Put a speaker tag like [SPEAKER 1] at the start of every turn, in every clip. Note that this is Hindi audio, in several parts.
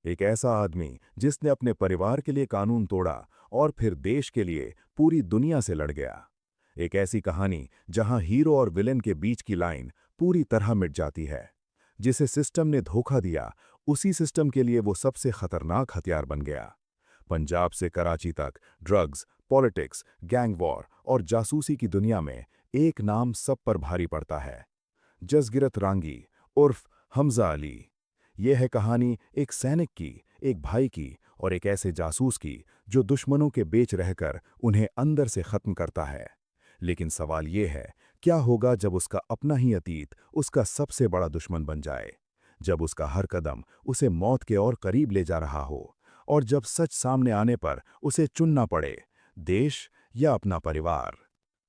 [SPEAKER 1] एक ऐसा आदमी जिसने अपने परिवार के लिए कानून तोड़ा और फिर देश के लिए पूरी दुनिया से लड़ गया। एक ऐसी कहानी जहां हीरो और विलेन के बीच की लाइन पूरी तरह मिट जाती है। जिसे सिस्टम ने धोखा दिया, उसी सिस्टम के लिए वो सबसे खतरनाक हथियार बन गया। पंजाब से कराची तक ड्रग्स, पॉलिटिक्स, गैंग वॉर और जासूसी की दुनिया में एक नाम सब पर भारी पड़ता है। जसगिरत रांगी उर्फ हमजा अली। यह है कहानी एक सैनिक की, एक भाई की और एक ऐसे जासूस की जो दुश्मनों के बीच रहकर उन्हें अंदर से खत्म करता है। लेकिन सवाल यह है, क्या होगा जब उसका अपना ही अतीत उसका सबसे बड़ा दुश्मन बन जाए? जब उसका हर कदम उसे मौत के और करीब ले जा रहा हो, और जब सच सामने आने पर उसे चुनना पड़े, देश या अपना परिवार।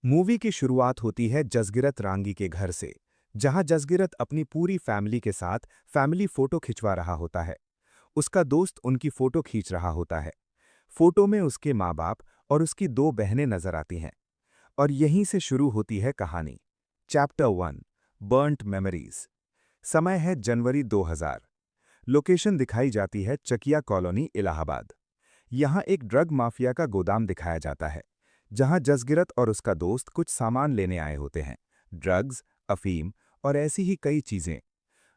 [SPEAKER 2] मूवी की शुरुआत होती है जसगिरत रांगी के घर से, जहां जसगिरत अपनी पूरी फैमिली के साथ फैमिली फोटो खिंचवा रहा होता है। उसका दोस्त उनकी फोटो खींच रहा होता है। फोटो में उसके माँ बाप और उसकी दो बहनें नजर आती हैं। और यहीं से शुरू होती है कहानी। Chapter 1, burnt memories. समय है जनवरी 2000। लोकेशन दिखाई जाती है चकिया कॉलोनी, इलाहाबाद। यहाँ एक ड्रग माफिया का गोदाम दिखाया जाता है, जहाँ जसगिरत और उसका दोस्त कुछ सामान लेने आए होते हैं। ड्रग्स, अफीम और ऐसी ही कई चीजें।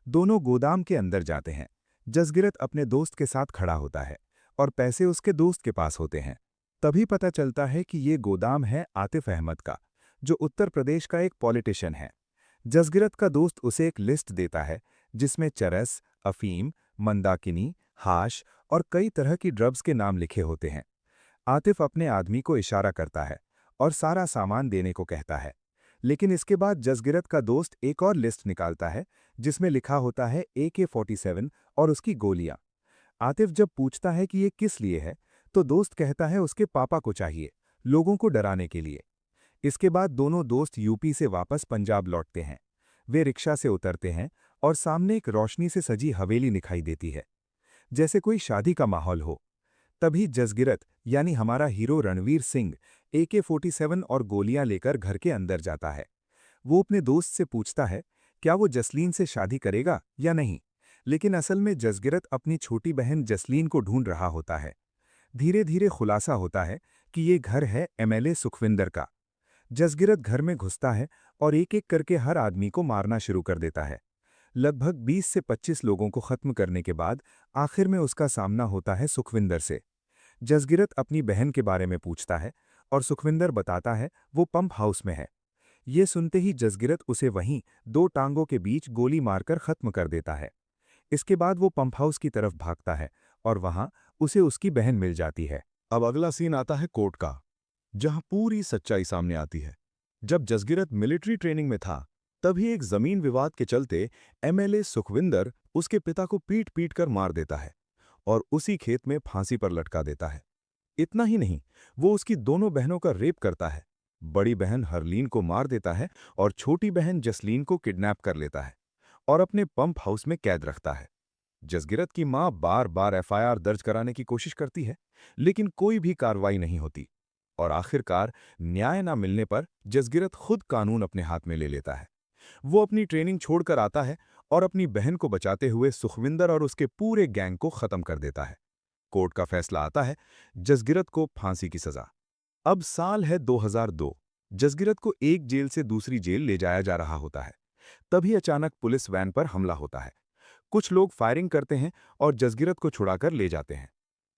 [SPEAKER 2] दोनों गोदाम के अंदर जाते हैं। जसगिरत अपने दोस्त के साथ खड़ा होता है और पैसे उसके दोस्त के पास होते हैं। तभी पता चलता है कि ये गोदाम है आतिफ अहमद का, जो उत्तर प्रदेश का एक पॉलिटिशियन है। जसगिरत का दोस्त उसे एक लिस्ट देता है, जिसमें चरस, अफीम, मंदाकिनी, हाश और कई तरह की ड्रग्स के नाम लिखे होते हैं। आतिफ अपने आदमी को इशारा करता है और सारा सामान देने को कहता है। लेकिन इसके बाद जसगिरत का दोस्त एक और लिस्ट निकालता है, जिसमें लिखा होता है AK-47 और उसकी गोलियां। आतिफ जब पूछता है कि ये किस लिए है, तो दोस्त कहता है उसके पापा को चाहिए, लोगों को डराने के लिए। इसके बाद दोनों दोस्त यूपी से वापस पंजाब लौटते हैं। वे रिक्शा से उतरते हैं और सामने एक रोशनी से सजी हवेली दिखाई देती है, जैसे कोई शादी का माहौल हो। तभी जसगिरत यानी हमारा हीरो रणवीर सिंह AK-47 और गोलियां लेकर घर के अंदर जाता है। वो अपने दोस्त से पूछता है, क्या वो जसलीन से शादी करेगा या नहीं। लेकिन असल में जसगिरत अपनी छोटी बहन जसलीन को ढूंढ रहा होता है। धीरे धीरे खुलासा होता है कि ये घर है MLA सुखविंदर का। जसगिरत घर में घुसता है और एक एक करके हर आदमी को मारना शुरू कर देता है। लगभग 20 से 25 लोगों को खत्म करने के बाद आखिर में उसका सामना होता है सुखविंदर से। जसगिरत अपनी बहन के बारे में पूछता है और सुखविंदर बताता है वो पंप हाउस में है। ये सुनते ही जसगिरत उसे वहीं दो टांगों के बीच गोली मारकर खत्म कर देता है। इसके बाद वो पंप हाउस की तरफ भागता है और वहां उसे उसकी बहन मिल जाती है।
[SPEAKER 1] अब अगला सीन आता है कोर्ट का, जहां पूरी सच्चाई सामने आती है। जब जसगिरत मिलिट्री ट्रेनिंग में था, तभी एक जमीन विवाद के चलते MLA सुखविंदर उसके पिता को पीट पीट कर मार देता है और उसी खेत में फांसी पर लटका देता है। इतना ही नहीं, वो उसकी दोनों बहनों का रेप करता है। बड़ी बहन हरलीन को मार देता है और छोटी बहन जसलीन को किडनैप कर लेता है और अपने पंप हाउस में कैद रखता है। जसगिरत की मां बार बार FIR दर्ज कराने की कोशिश करती है, लेकिन कोई भी कार्रवाई नहीं होती। और आखिरकार न्याय न मिलने पर जसगिरत खुद कानून अपने हाथ में ले लेता है। वो अपनी ट्रेनिंग छोड़कर आता है और अपनी बहन को बचाते हुए सुखविंदर और उसके पूरे गैंग को खत्म कर देता है। कोर्ट का फैसला आता है, जसगिरत को फांसी की सजा। अब साल है 2002। जसगिरत को एक जेल से दूसरी जेल ले जाया जा रहा होता है। तभी अचानक पुलिस वैन पर हमला होता है। कुछ लोग फायरिंग करते हैं और जसगिरत को छुड़ाकर ले जाते हैं।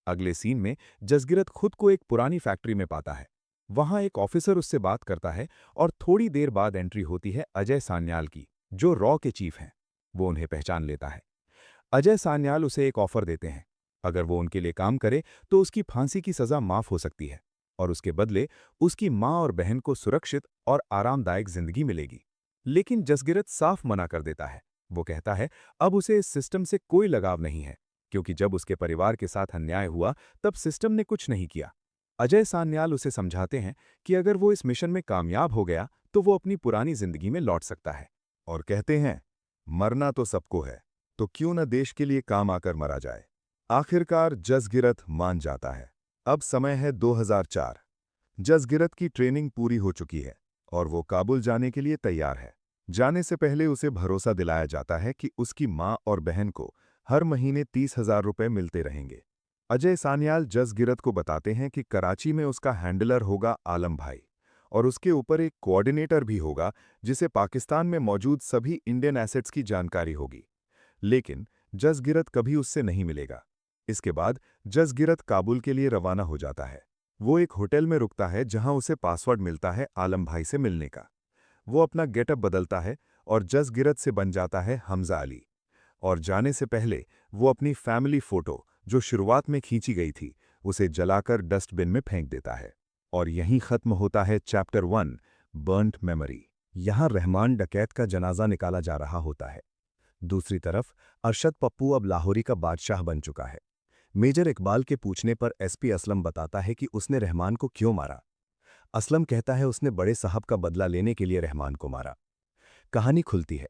[SPEAKER 1] अगले सीन में जसगिरत खुद को एक पुरानी फैक्ट्री में पाता है। वहां एक ऑफिसर उससे बात करता है और थोड़ी देर बाद एंट्री होती है अजय सान्याल की, जो रॉ के चीफ हैं। वो उन्हें पहचान लेता है। अजय सान्याल उसे एक ऑफर देते हैं। अगर वो उनके लिए काम करे तो उसकी फांसी की सजा माफ हो सकती है और उसके बदले उसकी मां और बहन को सुरक्षित और आरामदायक जिंदगी मिलेगी। लेकिन जसगिरत साफ मना कर देता है। वो कहता है अब उसे इस सिस्टम से कोई लगाव नहीं है, क्योंकि जब उसके परिवार के साथ अन्याय हुआ तब सिस्टम ने कुछ नहीं किया। अजय सान्याल उसे समझाते हैं कि अगर वो इस मिशन में कामयाब हो गया तो वो अपनी पुरानी जिंदगी में लौट सकता है। और कहते हैं, मरना तो सबको है, तो क्यों न देश के लिए काम आकर मरा जाए। आखिरकार जसगिरत मान जाता है। अब समय है 2004। जसगिरत की ट्रेनिंग पूरी हो चुकी है और वो काबुल जाने के लिए तैयार है। जाने से पहले उसे भरोसा दिलाया जाता है कि उसकी मां और बहन को हर महीने 30,000 रुपए मिलते रहेंगे। अजय सान्याल जसगिरत को बताते हैं कि कराची में उसका हैंडलर होगा आलम भाई और उसके ऊपर एक कोऑर्डिनेटर भी होगा जिसे पाकिस्तान में मौजूद सभी इंडियन एसेट्स की जानकारी होगी। लेकिन जसगिरत कभी उससे नहीं मिलेगा। इसके बाद जसगिरत काबुल के लिए रवाना हो जाता है। वो एक होटल में रुकता है जहां उसे पासवर्ड मिलता है आलम भाई से मिलने का। वो अपना गेटअप बदलता है और जसगिरत से बन जाता है हमजा अली। और जाने से पहले वो अपनी फैमिली फोटो जो शुरुआत में खींची गई थी उसे जलाकर डस्टबिन में फेंक देता है। और यहीं खत्म होता है चैप्टर 1 बर्न्ट मेमोरी। यहां रहमान डकैत का जनाजा निकाला जा रहा होता है। दूसरी तरफ अरशद पप्पू अब लाहौरी का बादशाह बन चुका है। मेजर इकबाल के पूछने पर एसपी असलम बताता है कि उसने रहमान को क्यों मारा। असलम कहता है उसने बड़े साहब का बदला लेने के लिए रहमान को मारा। कहानी खुलती है।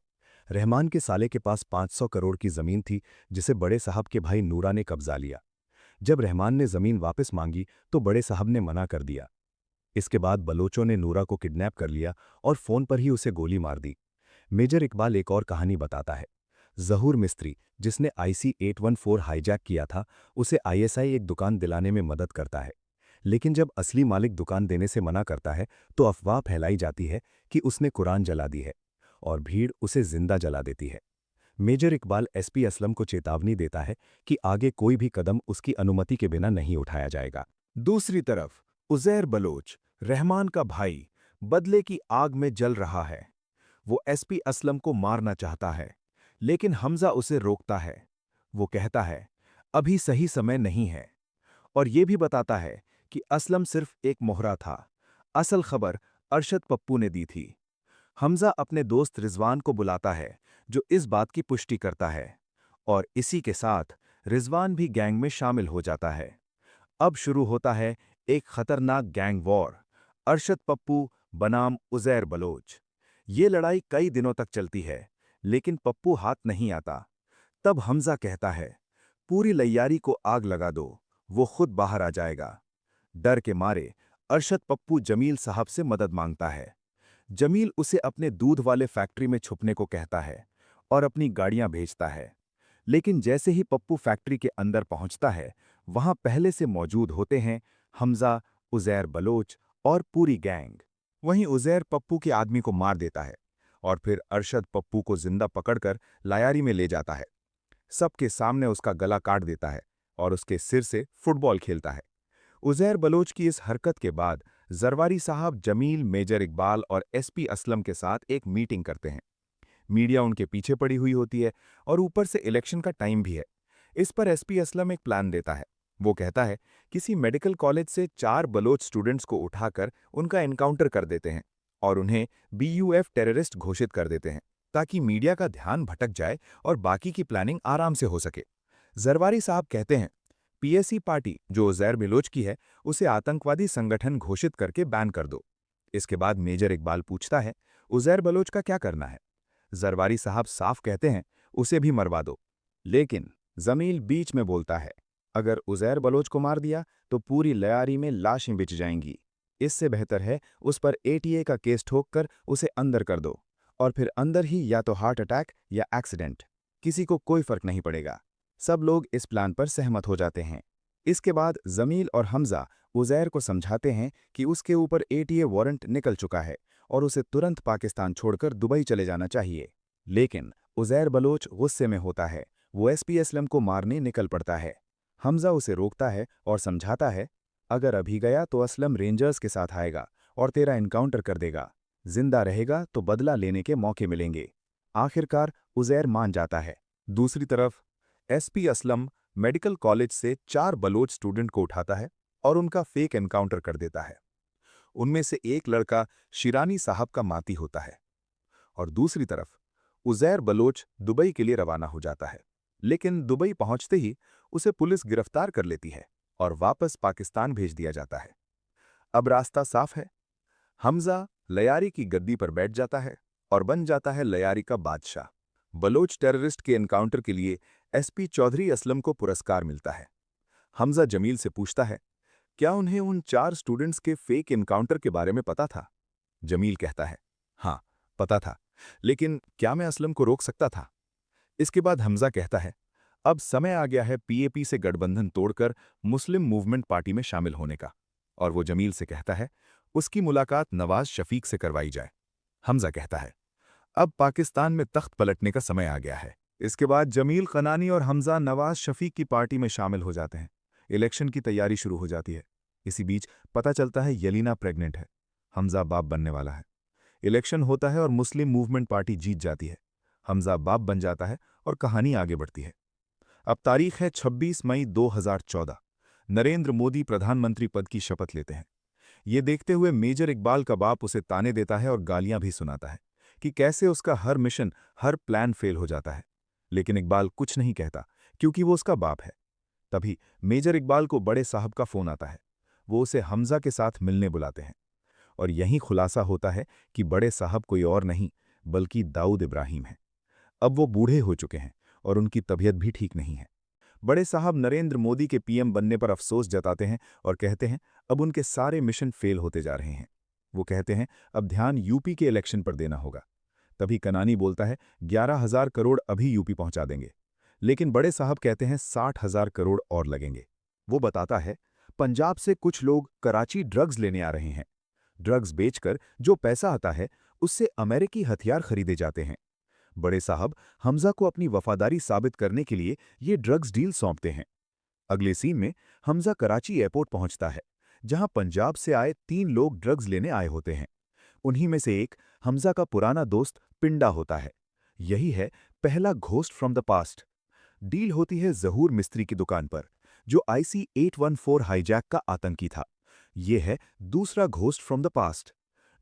[SPEAKER 1] रहमान के साले के पास 500 करोड़ की जमीन थी जिसे बड़े साहब के भाई नूरा ने कब्जा लिया। जब रहमान ने जमीन वापस मांगी तो बड़े साहब ने मना कर दिया। इसके बाद बलोचों ने नूरा को किडनैप कर लिया और फोन पर ही उसे गोली मार दी। मेजर इकबाल एक और कहानी बताता है। जहूर मिस्त्री जिसने IC-814 हाईजैक किया था उसे ISI एक दुकान दिलाने में मदद करता है। लेकिन जब असली मालिक दुकान देने से मना करता है तो अफवाह फैलाई जाती है कि उसने कुरान जला दी है और भीड़ उसे जिंदा जला देती है। मेजर इकबाल एसपी असलम को चेतावनी देता है कि आगे कोई भी कदम उसकी अनुमति के बिना नहीं उठाया जाएगा। दूसरी तरफ उज़ैर बलोच, रहमान का भाई, बदले की आग में जल रहा है। वो एसपी असलम को मारना चाहता है, लेकिन हमजा उसे रोकता है। वो कहता है, अभी सही समय नहीं है। और ये भी बताता है कि असलम सिर्फ एक मोहरा था। असल खबर अरशद पप्पू ने दी थी। हमजा अपने दोस्त रिजवान को बुलाता है, जो इस बात की पुष्टि करता है। और इसी के साथ रिजवान भी गैंग में शामिल हो जाता है। अब शुरू होता है एक खतरनाक गैंग वॉर। अरशद पप्पू बनाम उज़ैर बलोच। ये लड़ाई कई दिनों तक चलती है, लेकिन पप्पू हाथ नहीं आता। तब हमजा कहता है, पूरी लैयारी को आग लगा दो, वो खुद बाहर आ जाएगा। डर के मारे अरशद पप्पू जमील साहब से मदद मांगता है। जमील उसे अपने दूध वाले फैक्ट्री में छुपने को कहता है और अपनी गाड़ियां भेजता है। लेकिन जैसे ही पप्पू फैक्ट्री के अंदर पहुंचता है, वहां पहले से मौजूद होते हैं हमजा, उज़ैर बलोच और पूरी गैंग। वहीं उज़ैर पप्पू के आदमी को मार देता है और फिर अरशद पप्पू को जिंदा पकड़कर लायारी में ले जाता है। सबके सामने उसका गला काट देता है और उसके सिर से फुटबॉल खेलता है। उज़ैर बलोच की इस हरकत के बाद जरवारी साहब जमील, मेजर इकबाल और एसपी असलम के साथ एक मीटिंग करते हैं। मीडिया उनके पीछे पड़ी हुई होती है और ऊपर से इलेक्शन का टाइम भी है। इस पर एसपी असलम एक प्लान देता है। वो कहता है, किसी मेडिकल कॉलेज से 4 बलोच स्टूडेंट्स को उठाकर उनका एनकाउंटर कर देते हैं और उन्हें BUF टेररिस्ट घोषित कर देते हैं, ताकि मीडिया का ध्यान भटक जाए और बाकी की प्लानिंग आराम से हो सके। जरवारी साहब कहते हैं, PSC पार्टी जो उज़ैर बलोच की है उसे आतंकवादी संगठन घोषित करके बैन कर दो। इसके बाद मेजर इकबाल पूछता है, उज़ैर बलोच का क्या करना है? जरवारी साहब साफ कहते हैं, उसे भी मरवा दो। लेकिन जमील बीच में बोलता है, अगर उज़ैर बलोच को मार दिया तो पूरी लयारी में लाशें बिछ जाएंगी। इससे बेहतर है उस पर ATA का केस ठोककर उसे अंदर कर दो और फिर अंदर ही या तो हार्ट अटैक या एक्सीडेंट, किसी को कोई फर्क नहीं पड़ेगा। सब लोग इस प्लान पर सहमत हो जाते हैं। इसके बाद जमील और हमजा उज़ैर को समझाते हैं कि उसके ऊपर ATA वारंट निकल चुका है और उसे तुरंत पाकिस्तान छोड़कर दुबई चले जाना चाहिए। लेकिन उज़ैर बलोच गुस्से में होता है। वो एसपी असलम को मारने निकल पड़ता है। हमजा उसे रोकता है और समझाता है, अगर अभी गया तो असलम रेंजर्स के साथ आएगा और तेरा एनकाउंटर कर देगा। जिंदा रहेगा तो बदला लेने के मौके मिलेंगे। आखिरकार उज़ैर मान जाता है। दूसरी तरफ एसपी असलम मेडिकल कॉलेज से 4 बलोच स्टूडेंट को उठाता है और उनका फेक एनकाउंटर कर देता है। उनमें से एक लड़का शिरानी साहब का माती होता है और दूसरी तरफ उज़ैर बलोच दुबई के लिए रवाना हो जाता है। लेकिन दुबई पहुंचते ही उसे पुलिस गिरफ्तार कर लेती है और वापस पाकिस्तान भेज दिया जाता है। अब रास्ता साफ है। हमजा लयारी की गद्दी पर बैठ जाता है और बन जाता है लयारी का बादशाह। बलोच टेररिस्ट के एनकाउंटर के लिए एसपी चौधरी असलम को पुरस्कार मिलता है। हमजा जमील से पूछता है, क्या उन्हें उन 4 स्टूडेंट्स के फेक एनकाउंटर के बारे में पता था? जमील कहता है, हाँ, पता था, लेकिन क्या मैं असलम को रोक सकता था? इसके बाद हमजा कहता है, अब समय आ गया है पीएपी से गठबंधन तोड़कर मुस्लिम मूवमेंट पार्टी में शामिल होने का। और वो जमील से कहता है उसकी मुलाकात नवाज शफीक से करवाई जाए। हमजा कहता है अब पाकिस्तान में तख्त पलटने का समय आ गया है। इसके बाद जमील कनानी और हमजा नवाज शफीक की पार्टी में शामिल हो जाते हैं। इलेक्शन की तैयारी शुरू हो जाती है। इसी बीच पता चलता है यलीना प्रेग्नेंट है। हमजा बाप बनने वाला है। इलेक्शन होता है और मुस्लिम मूवमेंट पार्टी जीत जाती है। हमजा बाप बन जाता है और कहानी आगे बढ़ती है। अब तारीख है 26 मई 2014। नरेंद्र मोदी प्रधानमंत्री पद की शपथ लेते हैं। ये देखते हुए मेजर इकबाल का बाप उसे ताने देता है और गालियां भी सुनाता है कि कैसे उसका हर मिशन, हर प्लान फेल हो जाता है। लेकिन इकबाल कुछ नहीं कहता क्योंकि वो उसका बाप है। तभी मेजर इकबाल को बड़े साहब का फोन आता है। वो उसे हमजा के साथ मिलने बुलाते हैं और यहीं खुलासा होता है कि बड़े साहब कोई और नहीं बल्कि दाऊद इब्राहिम हैं। अब वो बूढ़े हो चुके हैं और उनकी तबीयत भी ठीक नहीं है। बड़े साहब नरेंद्र मोदी के पीएम बनने पर अफसोस जताते हैं और कहते हैं अब उनके सारे मिशन फेल होते जा रहे हैं। वो कहते हैं अब ध्यान यूपी के इलेक्शन पर देना होगा। तभी कनानी बोलता है 11,000 करोड़ अभी यूपी पहुंचा देंगे। लेकिन बड़े साहब कहते हैं 60,000 करोड़ और लगेंगे। वो बताता है पंजाब से कुछ लोग कराची ड्रग्स लेने आ रहे हैं। ड्रग्स बेचकर जो पैसा आता है उससे अमेरिकी हथियार खरीदे जाते हैं। बड़े साहब हमजा को अपनी वफादारी साबित करने के लिए ये ड्रग्स डील सौंपते हैं। अगले सीन में हमजा कराची एयरपोर्ट पहुंचता है, जहां पंजाब से आए 3 लोग ड्रग्स लेने आए होते हैं। उन्हीं में से एक हमजा का पुराना दोस्त पिंडा होता है। यही है पहला ghost from the past. Deal होती है जहूर मिस्त्री की दुकान पर, जो IC-814 हाईजैक का आतंकी था। ये है दूसरा ghost from the past.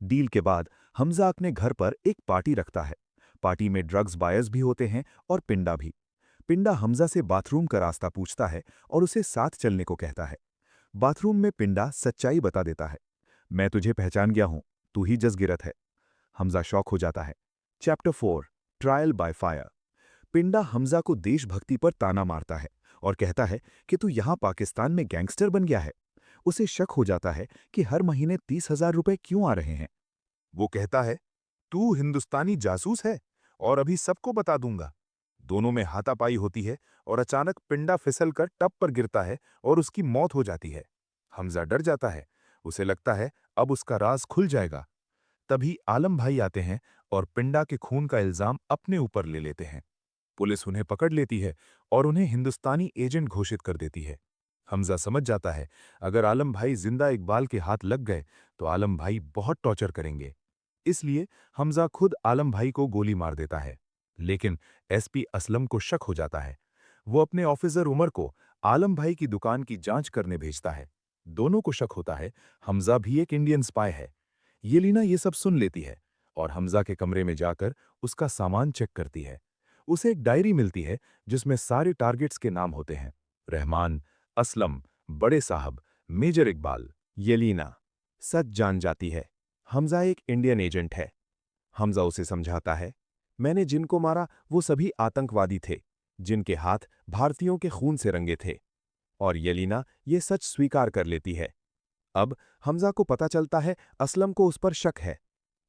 [SPEAKER 1] Deal के बाद हमजा अपने घर पर एक पार्टी रखता है। पार्टी में ड्रग्स बायर्स भी होते हैं और पिंडा भी। पिंडा हमजा से बाथरूम का रास्ता पूछता है और उसे साथ चलने को कहता है। बाथरूम में पिंडा सच्चाई बता देता है। मैं तुझे पहचान गया हूं, तू ही जसगिरत है। हमजा शॉक हो जाता है। Chapter 4 trial by fire. पिंडा हमजा को देशभक्ति पर ताना मारता है और कहता है कि तू यहां पाकिस्तान में गैंगस्टर बन गया है। उसे शक हो जाता है कि हर महीने 30,000 रुपए क्यों आ रहे हैं। वो कहता है तू हिंदुस्तानी जासूस है और अभी सबको बता दूंगा। दोनों में हाथापाई होती है और अचानक पिंडा फिसल कर टब पर गिरता है और उसकी मौत हो जाती है। हमजा डर जाता है। उसे लगता है अब उसका राज खुल जाएगा। तभी आलम भाई आते हैं और पिंडा के खून का इल्जाम अपने ऊपर ले लेते हैं। पुलिस उन्हें पकड़ लेती है और उन्हें हिंदुस्तानी एजेंट घोषित कर देती है। हमजा समझ जाता है अगर आलम भाई जिंदा इकबाल के हाथ लग गए तो आलम भाई बहुत टॉर्चर करेंगे। इसलिए हमजा खुद आलम भाई को गोली मार देता है। लेकिन एसपी असलम को शक हो जाता है। वो अपने ऑफिसर उमर को आलम भाई की दुकान की जांच करने भेजता है। दोनों को शक होता है हमजा भी एक इंडियन स्पाई है। येलिना ये सब सुन लेती है और हमजा के कमरे में जाकर उसका सामान चेक करती है। उसे एक डायरी मिलती है जिसमें सारे टारगेट्स के नाम होते हैं। रहमान, असलम, बड़े साहब, मेजर इकबाल। येलिना सच जान जाती है। हमजा एक इंडियन एजेंट है। हमजा उसे समझाता है मैंने जिनको मारा वो सभी आतंकवादी थे, जिनके हाथ भारतीयों के खून से रंगे थे। और येलिना ये सच स्वीकार कर लेती है। अब हमजा को पता चलता है असलम को उस पर शक है।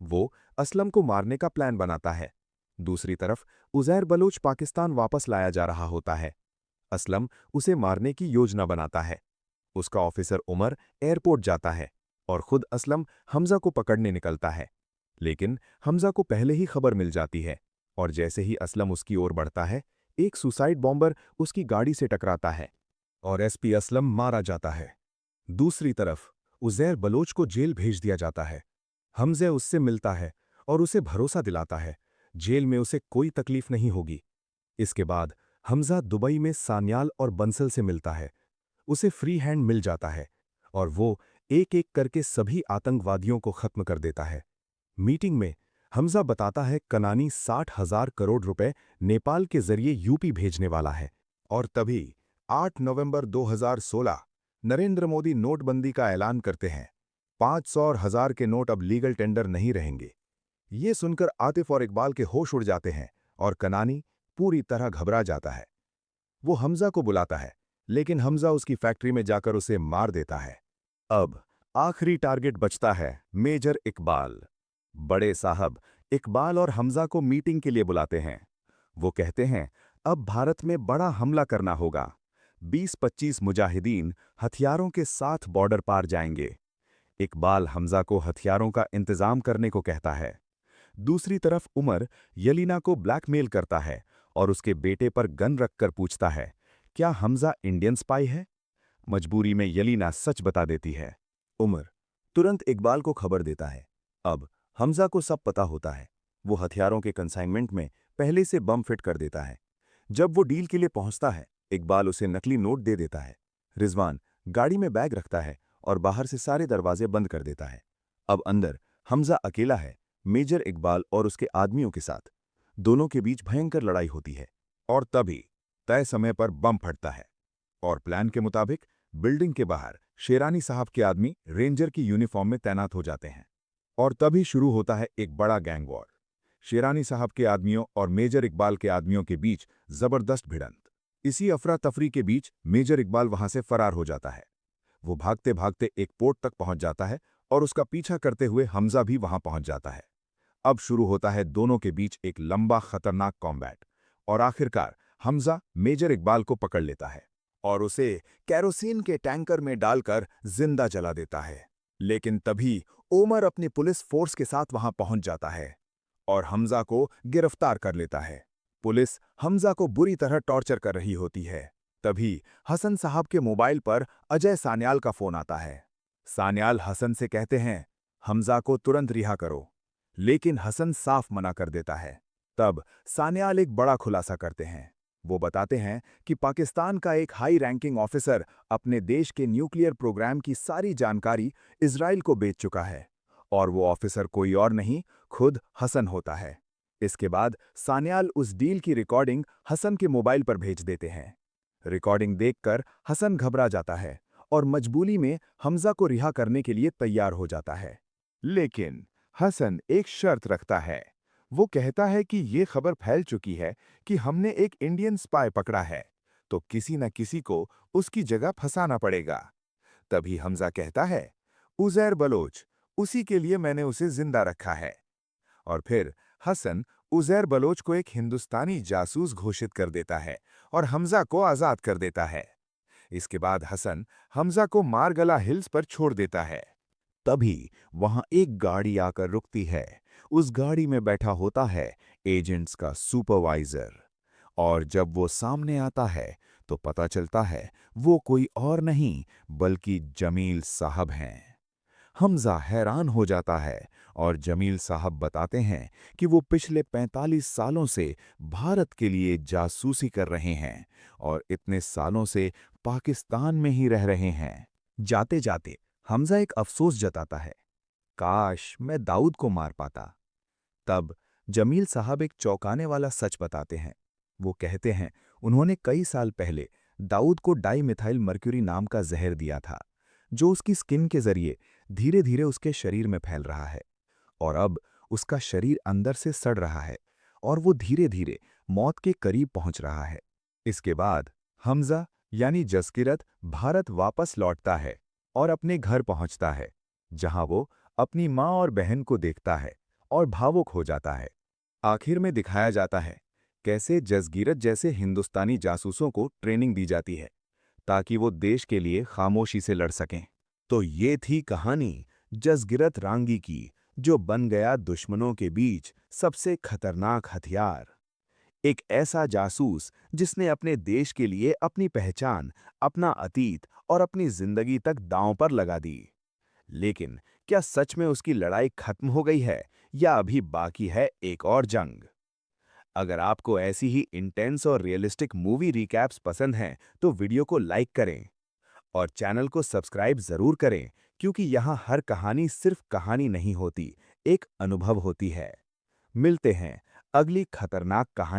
[SPEAKER 1] वो असलम को मारने का प्लान बनाता है। दूसरी तरफ उजैर बलोच पाकिस्तान वापस लाया जा रहा होता है। असलम उसे मारने की योजना बनाता है। उसका ऑफिसर उमर एयरपोर्ट जाता है और खुद असलम हमजा को पकड़ने निकलता है। लेकिन हमजा को पहले ही खबर मिल जाती है और जैसे ही असलम उसकी ओर बढ़ता है, एक सुसाइड बॉम्बर उसकी गाड़ी से टकराता है और एसपी असलम मारा जाता है। दूसरी तरफ उजैर बलोच को जेल भेज दिया जाता है। हमजा उससे मिलता है और उसे भरोसा दिलाता है जेल में उसे कोई तकलीफ नहीं होगी। इसके बाद हमजा दुबई में सान्याल और बंसल से मिलता है। उसे फ्री हैंड मिल जाता है और वो एक एक करके सभी आतंकवादियों को खत्म कर देता है। मीटिंग में हमजा बताता है कनानी 60,000 करोड़ रुपए नेपाल के जरिए यूपी भेजने वाला है। और तभी 8 नवंबर 2016 नरेंद्र मोदी नोटबंदी का ऐलान करते हैं। 500 और 1000 के नोट अब लीगल टेंडर नहीं रहेंगे। ये सुनकर आतिफ और इकबाल के होश उड़ जाते हैं और कनानी पूरी तरह घबरा जाता है। वो हमजा को बुलाता है, लेकिन हमजा उसकी फैक्ट्री में जाकर उसे मार देता है। अब आखिरी टारगेट बचता है मेजर इकबाल। बड़े साहब इकबाल और हमजा को मीटिंग के लिए बुलाते हैं। वो कहते हैं
[SPEAKER 2] अब भारत में बड़ा हमला करना होगा। 20-25 मुजाहिदीन हथियारों के साथ बॉर्डर पार जाएंगे। इकबाल हमजा को हथियारों का इंतजाम करने को कहता है। दूसरी तरफ उमर यलीना को ब्लैकमेल करता है और उसके बेटे पर गन रखकर पूछता है, क्या हमजा इंडियन स्पाई है? मजबूरी में यलीना सच बता देती है। उमर तुरंत इकबाल को खबर देता है। अब हमजा को सब पता होता है। वो हथियारों के कंसाइनमेंट में पहले से बम फिट कर देता है। जब वो डील के लिए पहुंचता है, इकबाल उसे नकली नोट दे देता है। रिजवान गाड़ी में बैग रखता है और बाहर से सारे दरवाजे बंद कर देता है। अब अंदर हमजा अकेला है, मेजर इकबाल और उसके आदमियों के साथ। दोनों के बीच भयंकर लड़ाई होती है और तभी तय समय पर बम फटता है और प्लान के मुताबिक बिल्डिंग के बाहर शेरानी साहब के आदमी रेंजर की यूनिफॉर्म में तैनात हो जाते हैं और तभी शुरू होता है एक बड़ा गैंग वॉर। शेरानी साहब के आदमियों और मेजर इकबाल के आदमियों के बीच जबरदस्त भिड़ंत। इसी अफरा तफरी के बीच मेजर इकबाल वहां से फरार हो जाता है। वो भागते भागते एक पोर्ट तक पहुंच जाता है और उसका पीछा करते हुए हमजा भी वहां पहुंच जाता है। अब शुरू होता है दोनों के बीच एक लंबा खतरनाक कॉम्बैट और आखिरकार हमजा मेजर इकबाल को पकड़ लेता है और उसे कैरोसिन के टैंकर में डालकर जिंदा जला देता है। लेकिन तभी ओमर अपनी पुलिस फोर्स के साथ वहां पहुंच जाता है और हमजा को गिरफ्तार कर लेता है। पुलिस हमजा को बुरी तरह टॉर्चर कर रही होती है। तभी हसन साहब के मोबाइल पर अजय सान्याल का फोन आता है। सान्याल हसन से कहते हैं, हमजा को तुरंत रिहा करो, लेकिन हसन साफ मना कर देता है। तब सान्याल एक बड़ा खुलासा करते हैं। वो बताते हैं कि पाकिस्तान का एक हाई रैंकिंग ऑफिसर अपने देश के न्यूक्लियर प्रोग्राम की सारी जानकारी इजराइल को बेच चुका है और वो ऑफिसर कोई और नहीं, खुद हसन होता है। इसके बाद सान्याल उस डील की रिकॉर्डिंग हसन के मोबाइल पर भेज देते हैं। रिकॉर्डिंग देखकर हसन घबरा जाता है और मजबूरी में हमजा को रिहा करने के लिए तैयार हो जाता है। लेकिन हसन एक शर्त रखता है। वो कहता है कि ये खबर फैल चुकी है कि हमने एक इंडियन स्पाई पकड़ा है, तो किसी न किसी को उसकी जगह फंसाना पड़ेगा। तभी हमजा कहता है, उज़ैर बलोच, उसी के लिए मैंने उसे जिंदा रखा है। और फिर हसन उज़ैर बलोच को एक हिंदुस्तानी जासूस घोषित कर देता है और हमजा को आजाद कर देता है। इसके बाद हसन हमजा को मारगला हिल्स पर छोड़ देता है। तभी वहां एक गाड़ी आकर रुकती है। उस गाड़ी में बैठा होता है एजेंट्स का सुपरवाइजर और जब वो सामने आता है तो पता चलता है वो कोई और नहीं बल्कि जमील साहब हैं। हमजा हैरान हो जाता है और जमील साहब बताते हैं कि वो पिछले 45 सालों से भारत के लिए जासूसी कर रहे हैं और इतने सालों से पाकिस्तान में ही रह रहे हैं। जाते जाते हमजा एक अफसोस जताता है, काश मैं दाऊद को मार पाता। तब जमील साहब एक चौंकाने वाला सच बताते हैं। वो कहते हैं उन्होंने कई साल पहले दाऊद को डाइमिथाइल मर्क्यूरी नाम का जहर दिया था, जो उसकी स्किन के जरिए धीरे धीरे उसके शरीर में फैल रहा है और अब उसका शरीर अंदर से सड़ रहा है और वो धीरे धीरे मौत के करीब पहुंच रहा है। इसके बाद हमजा यानी जसकिरत भारत वापस लौटता है और अपने घर पहुंचता है, जहां वो अपनी मां और बहन को देखता है और भावुक हो जाता है। आखिर में दिखाया जाता है कैसे जसगिरत जैसे हिंदुस्तानी जासूसों को ट्रेनिंग दी जाती है ताकि वो देश के लिए खामोशी से लड़ सकें। तो ये थी कहानी जसगिरत रांगी की, जो बन गया दुश्मनों के बीच सबसे खतरनाक हथियार। एक ऐसा जासूस जिसने अपने देश के लिए अपनी पहचान, अपना अतीत और अपनी जिंदगी तक दांव पर लगा दी। लेकिन क्या सच में उसकी लड़ाई खत्म हो गई है या अभी बाकी है एक और जंग? अगर आपको ऐसी ही इंटेंस और रियलिस्टिक मूवी रिकैप्स पसंद हैं तो वीडियो को लाइक करें और चैनल को सब्सक्राइब जरूर करें, क्योंकि यहाँ हर कहानी सिर्फ कहानी नहीं होती, एक अनुभव होती है। मिलते हैं अगली खतरनाक कहानी।